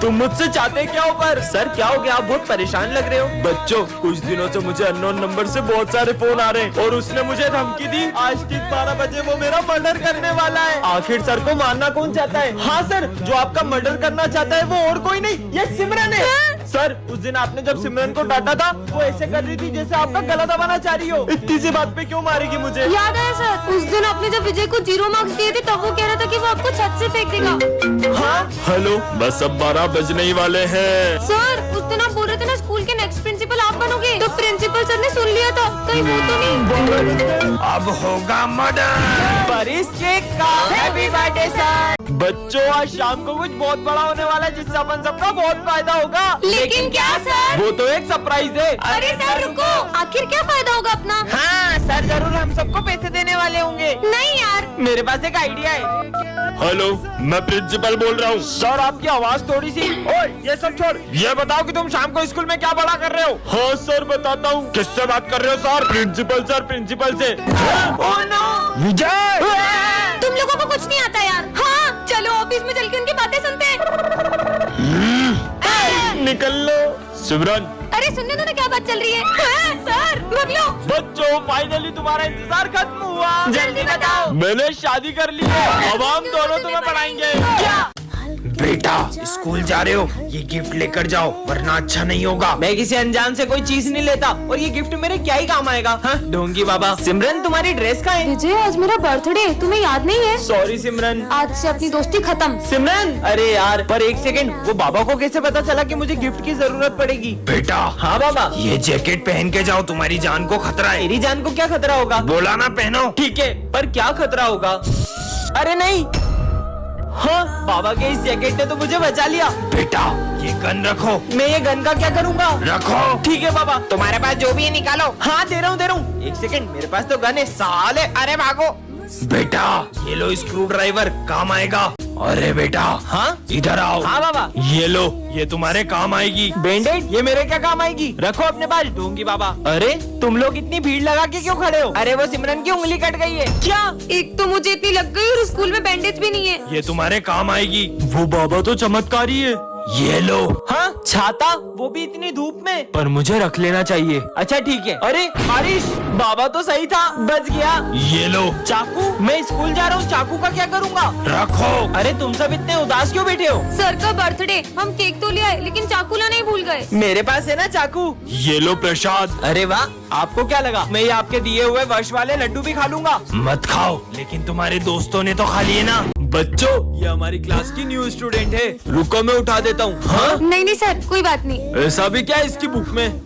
तुम मुझसे चाहते क्या हो? पर सर क्या हो गया? आप बहुत परेशान लग रहे हो। बच्चों, कुछ दिनों से मुझे अननोन नंबर से बहुत सारे फोन आ रहे हैं और उसने मुझे धमकी दी आज ठीक 12 बजे वो मेरा मर्डर करने वाला है। आखिर सर को मारना कौन चाहता है? हाँ सर, जो आपका मर्डर करना चाहता है वो और कोई नहीं, ये सिमरन है। सर, उस दिन आपने जब सिमरन को डांटा था वो ऐसे कर रही थी जैसे आपका गला दबाना चाह रही हो। इतनी सी बात पे क्यों मारेगी मुझे? याद है सर, उस दिन आपने जब विजय को 0 मार्क्स दिए थे तब वो कह रहा था कि वो आपको छत से फेंक देगा। हाँ हेलो, बस अब 12 बजने ही वाले हैं। सर, उस दिन आप बोल रहे थे ना स्कूल के नेक्स्ट प्रिंसिपल आप बनोगे, तो प्रिंसिपल सर ने सुन लिया था, कहीं वो तो नहीं? अब होगा मर्डर। परिस केक का हैप्पी बर्थडे सर। बच्चों, आज शाम को कुछ बहुत बड़ा होने वाला है जिससे अपन सबका बहुत फायदा होगा। लेकिन क्या सर? वो तो एक सरप्राइज है। अरे सर रुको, आखिर क्या फायदा होगा अपना? हाँ सर, जरूर हम सबको पैसे देने वाले होंगे। नहीं यार, मेरे पास एक आइडिया है। हेलो, मैं प्रिंसिपल बोल रहा हूँ। सर, आपकी आवाज थोड़ी सी। ओए, ये सब छोड़, ये बताओ कि तुम शाम को स्कूल में क्या बड़ा कर रहे हो? हाँ सर, बताता हूँ। किससे बात कर रहे हो सर? प्रिंसिपल सर, प्रिंसिपल से। ओह नो, विजय! तुम लोगों को कुछ नहीं आता यार। हाँ चलो ऑफिस में चल के उनकी बातें सुनते हैं। निकल लो सिमरन। अरे सुनने दो ना, क्या बात चल रही है? हाँ, सर भाग लो। बच्चों, फाइनली तुम्हारा इंतजार खत्म हुआ। जल्दी बताओ। मैंने शादी कर ली है, अब हम दोनों तुम्हें पढ़ाएंगे। क्या बेटा, स्कूल जा रहे हो? ये गिफ्ट लेकर जाओ वरना अच्छा नहीं होगा। मैं किसी अनजान से कोई चीज नहीं लेता और ये गिफ्ट मेरे क्या ही काम आएगा? हाँ, ढोंगी बाबा। सिमरन, तुम्हारी ड्रेस कहाँ है? विजय, आज मेरा बर्थडे, तुम्हें याद नहीं है? सॉरी सिमरन। आज से अपनी दोस्ती खत्म। सिमरन, अरे यार, पर एक सेकंड, वो बाबा को कैसे पता चला कि मुझे गिफ्ट की जरूरत पड़ेगी? बेटा, हाँ बाबा। ये जैकेट पहन के जाओ, तुम्हारी जान को खतरा है। मेरी जान को क्या खतरा होगा? बोला ना पहनो। ठीक है, पर क्या खतरा होगा? अरे नहीं। हाँ, बाबा के इस जैकेट ने तो मुझे बचा लिया। बेटा, ये गन रखो। मैं ये गन का क्या करूँगा? रखो। ठीक है बाबा। तुम्हारे पास जो भी है निकालो। हाँ, दे रहा हूँ। एक सेकंड, मेरे पास तो गन है साले। अरे भागो। बेटा, ये लो स्क्रू ड्राइवर, काम आएगा। अरे बेटा, हाँ इधर आओ। हाँ बाबा। ये लो, ये तुम्हारे काम आएगी। बैंडेड, ये मेरे क्या काम आएगी? रखो अपने पास, ढोंगी बाबा। अरे तुम लोग इतनी भीड़ लगा के क्यों खड़े हो? अरे वो सिमरन की उंगली कट गई है। क्या? एक तो मुझे इतनी लग गई और स्कूल में बैंडेज भी नहीं है। ये तुम्हारे काम आएगी। वो बाबा तो चमत्कारी है। ये लो। हाँ, छाता, वो भी इतनी धूप में? पर मुझे रख लेना चाहिए। अच्छा ठीक है। अरे बारिश, बाबा तो सही था, बच गया। ये लो। चाकू, मैं स्कूल जा रहा हूँ, चाकू का क्या करूँगा? रखो। अरे तुम सब इतने उदास क्यों बैठे हो? सर का बर्थडे, हम केक तो ले आए लेकिन चाकू लाना ही भूल गए। मेरे पास है ना चाकू। ये लो प्रसाद। अरे वाह, आपको क्या लगा मैं ये आपके दिए हुए वर्ष वाले लड्डू भी खा लूंगा? मत खाओ, लेकिन तुम्हारे दोस्तों ने तो खा लिए ना। बच्चों, ये हमारी क्लास की न्यू स्टूडेंट है। रुको, मैं उठा देता हूँ। हाँ, नहीं सर, कोई बात नहीं। ऐसा भी क्या है इसकी बुक में?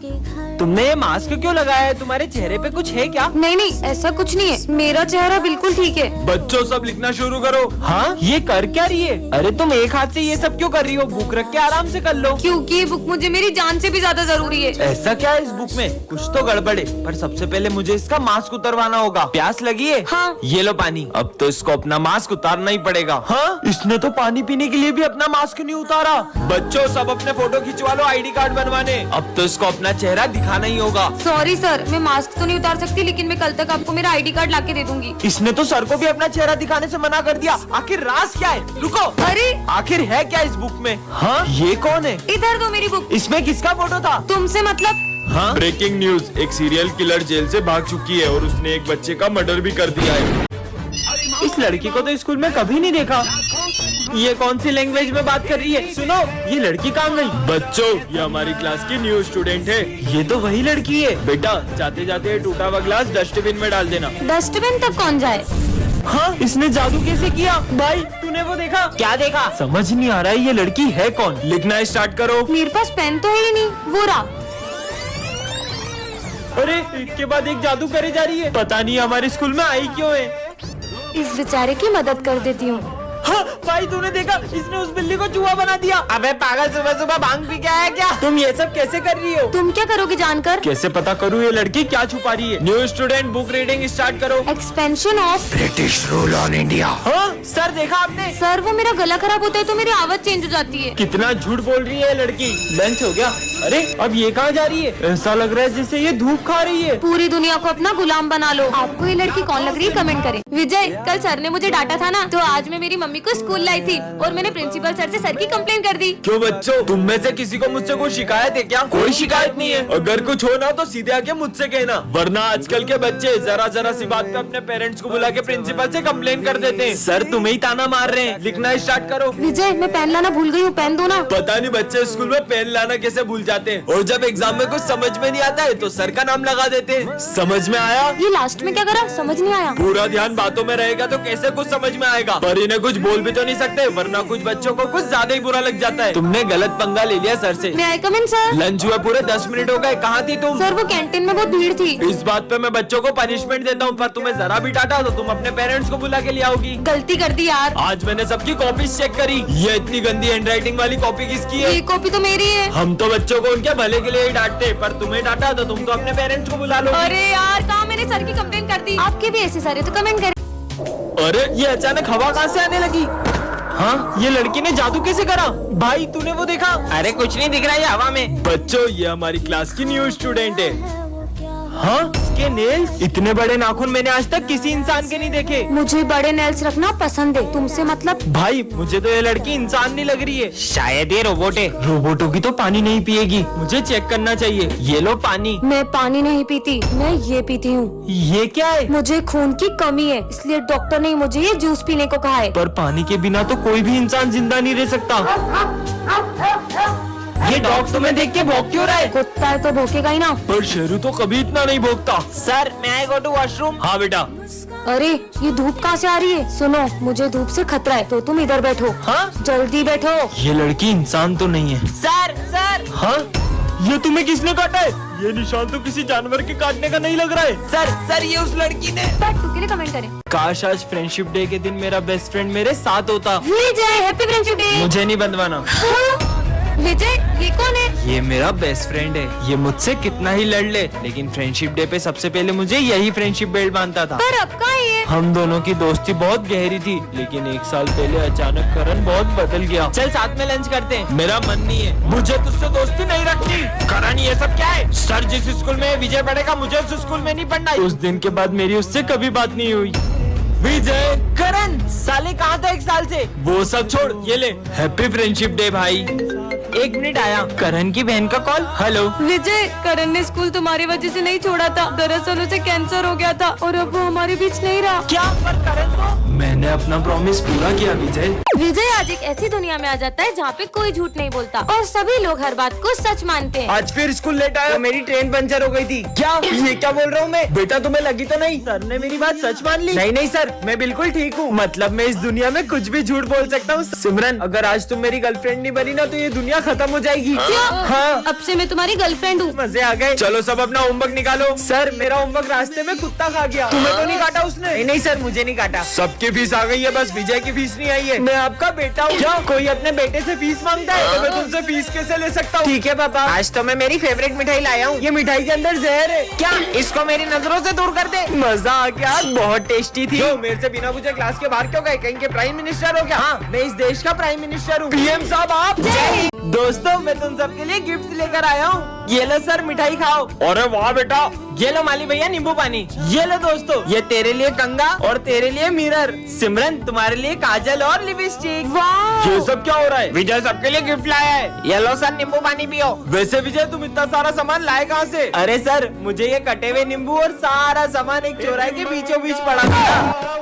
तुमने ये मास्क क्यों लगाया है? तुम्हारे चेहरे पे कुछ है क्या? नहीं, ऐसा कुछ नहीं है, मेरा चेहरा बिल्कुल ठीक है। बच्चों, सब लिखना शुरू करो। हाँ, ये कर क्या रही है? अरे तुम एक हाथ से ये सब क्यों कर रही हो? बुक रख के आराम से कर लो। क्योंकि ये बुक मुझे मेरी जान से भी ज्यादा जरूरी है। ऐसा क्या है इस बुक में? कुछ तो गड़बड़ है, पर सबसे पहले मुझे इसका मास्क उतरवाना होगा। प्यास लगी है? हाँ। ये लो पानी। अब तो इसको अपना मास्क उतारना ही पड़ेगा। हाँ, इसने तो पानी पीने के लिए भी अपना मास्क नहीं उतारा। बच्चों, सब अपने फोटो खिंचवा लो आईडी कार्ड बनवाने। अब तो इसको अपना चेहरा दिखाना ही होगा। सॉरी सर, मैं मास्क तो नहीं उतार सकती, लेकिन मैं कल तक आपको मेरा आईडी कार्ड लाके दे दूंगी। इसने तो सर को भी अपना चेहरा दिखाने से मना कर दिया। आखिर राज क्या है? रुको, अरे आखिर है क्या इस बुक में? हाँ, ये कौन है? इधर दो मेरी बुक। इसमें किसका फोटो था? तुमसे मतलब? हाँ? ब्रेकिंग न्यूज, एक सीरियल किलर जेल से भाग चुकी है और उसने एक बच्चे का मर्डर भी कर दिया है। इस लड़की को तो स्कूल में कभी नहीं देखा। ये कौन सी लैंग्वेज में बात कर रही है? सुनो, ये लड़की कहाँ गई? बच्चों, ये हमारी क्लास की न्यू स्टूडेंट है। ये तो वही लड़की है। बेटा, जाते जाते टूटा हुआ ग्लास डस्टबिन में डाल देना। डस्टबिन तक कौन जाए? हाँ, इसने जादू कैसे किया? भाई, तूने वो देखा? क्या देखा? समझ नहीं आ रहा है ये लड़की है कौन? लिखना स्टार्ट करो। मेरे पास पेन तो है ही नहीं, वो रहा। अरे, एक के बाद एक जादू करे जा रही है। पता नहीं हमारे स्कूल में आई क्यों है। इस बेचारे की मदद कर देती हूँ। हाँ, भाई तूने देखा? इसने उस बिल्ली को चूहा बना दिया। अबे पागल, सुबह सुबह भांग पी के आया क्या? तुम ये सब कैसे कर रही हो? तुम क्या करोगे जानकर? कैसे पता करूँ ये लड़की क्या छुपा रही है? New student, book reading start करो। Expansion of British rule on India. हाँ सर, देखा आपने? सर, वो मेरा गला खराब होता है तो मेरी आवाज चेंज हो जाती है। कितना झूठ बोल रही है ये लड़की। लंच हो गया? अरे अब ये कहाँ जा रही है? ऐसा लग रहा है जैसे ये धूप खा रही है। पूरी दुनिया को अपना गुलाम बना लो। आपको ये लड़की कौन लग रही है? कमेंट करें। विजय, कल सर ने मुझे डांटा था ना, तो आज मैं मेरी मम्मी मम्मी को स्कूल लाई थी और मैंने प्रिंसिपल सर से सर की कंप्लेन कर दी। क्यों बच्चों, तुम में से किसी को मुझसे कोई शिकायत है क्या? कोई शिकायत नहीं है। अगर कुछ हो ना तो सीधे आके मुझसे कहना, वरना आजकल के बच्चे जरा जरा सी बात पे अपने पेरेंट्स को बुला के प्रिंसिपल से कंप्लेन कर देते हैं। सर तुम्हें ही ताना मार रहे हैं, लिखना स्टार्ट करो। विजय, मैं पेन लाना भूल गई हूँ, पेन दो ना। पता नहीं बच्चे स्कूल में पेन लाना कैसे भूल जाते हैं, और जब एग्जाम में कुछ समझ में नहीं आता है तो सर का नाम लगा देते हैं। समझ में आया? ये लास्ट में क्या करा, समझ नहीं आया। पूरा ध्यान बातों में रहेगा तो कैसे कुछ समझ में आएगा। पर इन्हें कुछ बोल भी तो नहीं सकते, वरना कुछ बच्चों को कुछ ज्यादा ही बुरा लग जाता है। तुमने गलत पंगा ले लिया सर से। मैं आई कम इन सर? लंच हुए पूरे 10 मिनट हो गए, कहाँ थी तुम? सर वो कैंटीन में बहुत भीड़ थी। इस बात पे मैं बच्चों को पनिशमेंट देता हूँ, पर तुम्हें जरा भी डांटा तो तुम अपने पेरेंट्स को बुला के ले आओगी। गलती कर दी यार। आज मैंने सबकी कॉपी चेक करी, ये इतनी गंदी हैंडराइटिंग वाली कॉपी किसकी है? ये कॉपी तो मेरी है। हम तो बच्चों को उनके भले के लिए ही डांटते, पर तुम्हें डांटा तो तुम तो अपने पेरेंट्स को बुला लो। अरे यार, कहाँ मैंने सर की कंप्लेन कर दी। आपके भी ऐसे सारे तो कमेंट करें। अरे ये अचानक हवा कहाँ से आने लगी? हाँ, ये लड़की ने जादू कैसे करा? भाई तूने वो देखा? अरे कुछ नहीं दिख रहा है हवा में। बच्चों ये हमारी क्लास की न्यू स्टूडेंट है। हाँ, इसके नेल्स इतने बड़े नाखून मैंने आज तक किसी इंसान के नहीं देखे। मुझे बड़े नेल्स रखना पसंद है, तुमसे मतलब? भाई मुझे तो ये लड़की इंसान नहीं लग रही है, शायद ये रोबोट है। रोबोटों की तो पानी नहीं पिएगी, मुझे चेक करना चाहिए। ये लो पानी। मैं पानी नहीं पीती, मैं ये पीती हूँ। ये क्या है? मुझे खून की कमी है, इसलिए डॉक्टर ने मुझे ये जूस पीने को कहा है। पर पानी के बिना तो कोई भी इंसान जिंदा नहीं रह सकता। ये डॉग तुम्हें देख के भौंक क्यों रहा है? कुत्ता है तो भौंकेगा ही ना। पर शेरू तो कभी इतना नहीं भौंकता। सर मैं आई गो टू वॉशरूम। हाँ बेटा। अरे ये धूप कहाँ से आ रही है? सुनो, मुझे धूप से खतरा है, तो तुम इधर बैठो। हाँ? जल्दी बैठो। ये लड़की इंसान तो नहीं है। सर सर हाँ? ये तुम्हें किसने काटा है? ये निशान तो किसी जानवर के काटने का नहीं लग रहा है। सर ये उस लड़की ने। टू के लिए कमेंट करें। काश आज फ्रेंडशिप डे के दिन मेरा बेस्ट फ्रेंड मेरे साथ होता। विजय, हैप्पी फ्रेंडशिप डे। मुझे नहीं बंधवाना। विजय, ये कौन है? ये मेरा बेस्ट फ्रेंड है। ये मुझसे कितना ही लड़ ले, लेकिन फ्रेंडशिप डे पे सबसे पहले मुझे यही फ्रेंडशिप बेल्ट बांधता था। पर अब कहाँ है ये? हम दोनों की दोस्ती बहुत गहरी थी, लेकिन 1 साल पहले अचानक करण बहुत बदल गया। चल साथ में लंच करते हैं। मेरा मन नहीं है, मुझे तुझसे दोस्ती नहीं रखनी। करण ये सब क्या है? सर जिस स्कूल में विजय पढ़ेगा मुझे उस स्कूल में नहीं पढ़ना। उस दिन के बाद मेरी उससे कभी बात नहीं हुई। विजय, करण साले कहाँ था 1 साल से? वो सब छोड़, ये ले हैप्पी फ्रेंडशिप डे भाई। 1 मिनट आया। करण की बहन का कॉल। हेलो विजय, करण ने स्कूल तुम्हारी वजह से नहीं छोड़ा था। दरअसल उसे कैंसर हो गया था और अब वो हमारे बीच नहीं रहा। क्या? पर करण तो मैंने अपना प्रॉमिस पूरा किया विजय। विजय आज एक ऐसी दुनिया में आ जाता है जहाँ पे कोई झूठ नहीं बोलता और सभी लोग हर बात को सच मानते हैं। आज फिर स्कूल लेट आया, मेरी ट्रेन पंचर हो गई थी। क्या? ये क्या बोल रहा हूँ मैं? बेटा तुम्हें लगी तो नहीं? सर ने मेरी बात सच मान ली। नहीं सर, मैं बिल्कुल ठीक हूँ। मतलब मैं इस दुनिया में कुछ भी झूठ बोल सकता हूँ। सिमरन, अगर आज तुम मेरी गर्लफ्रेंड नहीं बनी ना तो ये दुनिया खत्म हो जाएगी। क्यों? हाँ, अब से मैं तुम्हारी गर्लफ्रेंड हूँ। मजे आ गए। चलो सब अपना होमवर्क निकालो। सर मेरा होमवर्क रास्ते में कुत्ता खा गया। तुम्हें तो नहीं काटा उसने? नहीं सर मुझे नहीं काटा। सबकी फीस आ गई है, बस विजय की फीस नहीं आई है। मैं आपका बेटा हूँ। क्या कोई अपने बेटे से फीस मांगता है तो मैं तुमसे फीस कैसे ले सकता हूँ? ठीक है पापा, आज तो मैं मेरी फेवरेट मिठाई लाया हूँ। ये मिठाई के अंदर जहर है। क्या? इसको मेरी नजरों से दूर कर दे। मजा आ गया, बहुत टेस्टी थी। जो मेरे से बिना पूछे क्लास के बाहर क्यों गए? कहीं के प्राइम मिनिस्टर हो क्या? हाँ, मैं इस देश का प्राइम मिनिस्टर हूँ। पीएम साहब आप। दोस्तों मैं तुम सबके लिए गिफ्ट लेकर आया हूँ। ये लो सर, मिठाई खाओ। अरे वाह बेटा। ये लो माली भैया नींबू पानी। ये लो दोस्तों, ये तेरे लिए कंगा और तेरे लिए मिरर। सिमरन तुम्हारे लिए काजल और लिपस्टिक। वाह, ये सब क्या हो रहा है? विजय सबके लिए गिफ्ट लाया है। ये लो सर नींबू पानी पियो। वैसे विजय तुम इतना सारा सामान लाए कहाँ से? अरे सर, मुझे ये कटे हुए नींबू और सारा सामान एक चौराहे के बीचों बीच पड़ा था।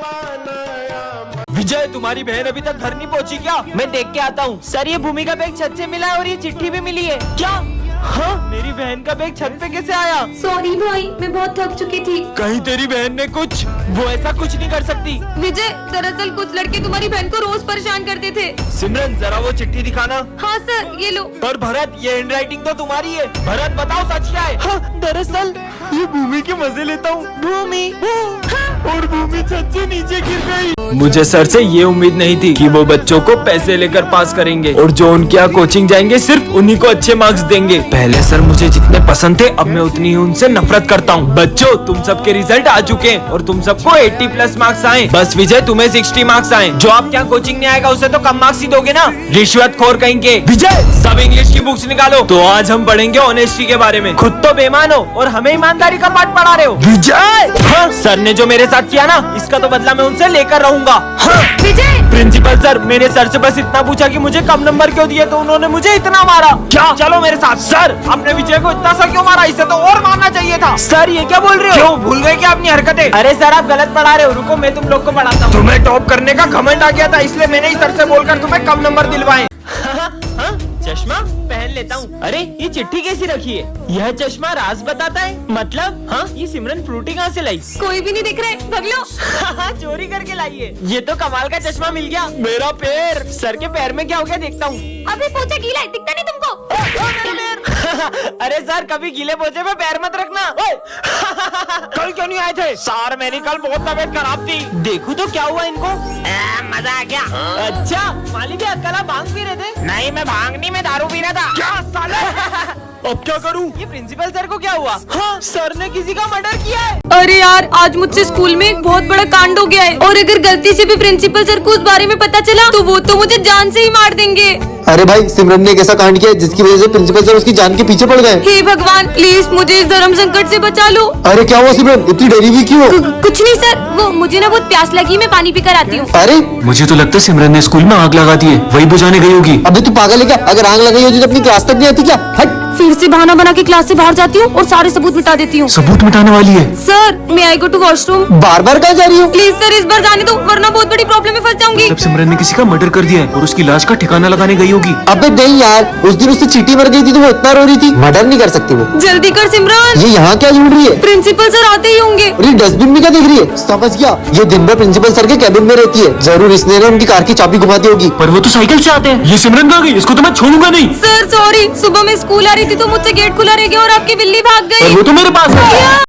विजय तुम्हारी बहन अभी तक घर नहीं पहुंची क्या? मैं देख के आता हूँ। सर ये भूमि का बैग छत से मिला है और ये चिट्ठी भी मिली है। क्या? हाँ, मेरी बहन का बैग छत पे कैसे आया? सॉरी भाई, मैं बहुत थक चुकी थी। कहीं तेरी बहन ने कुछ? वो ऐसा कुछ नहीं कर सकती। विजय, दरअसल कुछ लड़के तुम्हारी बहन को रोज परेशान करते थे। सिमरन जरा वो चिट्ठी दिखाना। हाँ सर, ये लो। पर भरत, ये हैंडराइटिंग तो तुम्हारी है। भरत बताओ सच क्या है? हाँ, दरअसल ये भूमि के मजे लेता हूँ। भूमि और भूमि छत से नीचे गिर गई। मुझे सर से ये उम्मीद नहीं थी कि वो बच्चों को पैसे लेकर पास करेंगे और जो उनके यहाँ कोचिंग जाएंगे सिर्फ उन्हीं को अच्छे मार्क्स देंगे। पहले सर मुझे जितने पसंद थे अब मैं उतनी ही उनसे नफरत करता हूँ। बच्चों तुम सबके रिजल्ट आ चुके हैं और तुम सबको 80+ मार्क्स आए। बस विजय तुम्हें 60 मार्क्स आए। जो आप क्या कोचिंग नहीं आएगा उसे तो कम मार्क्स ही दोगे ना? रिश्वत खोर कहेंगे। विजय सब इंग्लिश की बुक्स निकालो। तो आज हम पढ़ेंगे ऑनेस्टी के बारे में। खुद तो बेईमान हो और हमें ईमानदारी का पाठ पढ़ा रहे हो। विजय, हाँ, सर ने जो मेरे साथ किया ना इसका तो बदला मैं उनसे लेकर रहूंगा। हाँ। विजय, प्रिंसिपल सर, मैंने सर से बस इतना पूछा कि मुझे कम नंबर क्यों दिए, तो उन्होंने मुझे इतना मारा। क्या? चलो मेरे साथ। सर, अपने विजय को इतना सा क्यों मारा? इसे तो और मारना चाहिए था। सर, ये क्या बोल रहे हो? क्यों भूल गए क्या अपनी हरकतें? अरे सर, आप गलत पढ़ा रहे हो। रुको, मैं तुम लोग को पढ़ाता हूँ। तुम्हें टॉप करने का घमंड आ गया था, इसलिए मैंने ही सर से बोलकर तुम्हें कम नंबर दिलवाए। चश्मा पहन लेता हूँ। अरे, ये चिट्ठी कैसी रखी है? यह चश्मा राज बताता है। मतलब? हाँ, ये सिमरन फ्रूटी कहाँ से लाई? कोई भी नहीं दिख रहा है, भाग लो। चोरी करके लाई है। ये तो कमाल का चश्मा मिल गया। मेरा पैर, सर के पैर में क्या हो गया देखता हूँ। अभी पोछा गीला है, दिखता नहीं तुमको? अरे सर, कभी गीले पोछे पे पैर मत रखना। कल क्यों नहीं आए थे? सर, मेरी कल बहुत तबीयत खराब थी। देखूं तो क्या हुआ इनको? मजा आ गया। अच्छा, मालिक कल आप भांग पी रहे थे? नहीं, मैं भांग नहीं, मैं दारू पी रहा था। क्या साले? अब क्या करूं? ये प्रिंसिपल सर को क्या हुआ? हाँ, सर ने किसी का मर्डर किया है। अरे यार, आज मुझसे स्कूल में एक बहुत बड़ा कांड हो गया है, और अगर गलती से भी प्रिंसिपल सर को उस बारे में पता चला तो वो तो मुझे जान से ही मार देंगे। अरे भाई, सिमरन ने एक ऐसा कांड किया जिसकी वजह से प्रिंसिपल सर उसकी जान के पीछे पड़ गए। हे भगवान, प्लीज मुझे इस धर्म संकट से बचा लो। अरे क्या हुआ सिमरन, इतनी डरी हुई क्यों? कुछ नहीं सर, वो मुझे ना बहुत प्यास लगी, मैं पानी पीकर आती हूँ। अरे मुझे तो लगता है सिमरन ने स्कूल में आग लगा दी है, वही बुझाने गई होगी। अबे तू पागल है क्या? अगर आग लगाई होती तो अपनी क्लास तक नहीं आती क्या? हट। फिर से बहाना बना के क्लास से बाहर जाती हूँ और सारे सबूत मिटा देती हूँ। सबूत मिटाने वाली है। सर, मैं आई गो टू वॉशरूम। बार बार कहाँ जा रही हो? प्लीज सर, इस बार जाने दो, वरना बहुत बड़ी प्रॉब्लम में फंस जाऊंगी। तब सिमरन ने किसी का मर्डर कर दिया है और उसकी लाश का ठिकाना लगाने गई होगी। अबे नहीं यार, उस दिन उससे चींटी मर गई थी तो वो इतना रो रही थी। मर्डर नहीं कर सकती वो। जल्दी कर सिमरन। ये यहाँ क्या ढूंढ रही है? प्रिंसिपल सर आते ही होंगे। अरे डस्टबिन में क्या देख रही है? समझ गया, ये दिन भर प्रिंसिपल सर के कैबिन में रहती है। जरूर इसने ना उनकी कार की चाबी घुमा दी होगी। पर वो तो साइकिल से आते हैं। ये सिमरन कहाँ गई? इसको तो मैं छोड़ूंगा नहीं। सर सॉरी, सुबह मैं स्कूल आ रही थी तो मुझसे गेट खुला रह गया और आपकी बिल्ली भाग पर गई। वो तो मेरे पास है।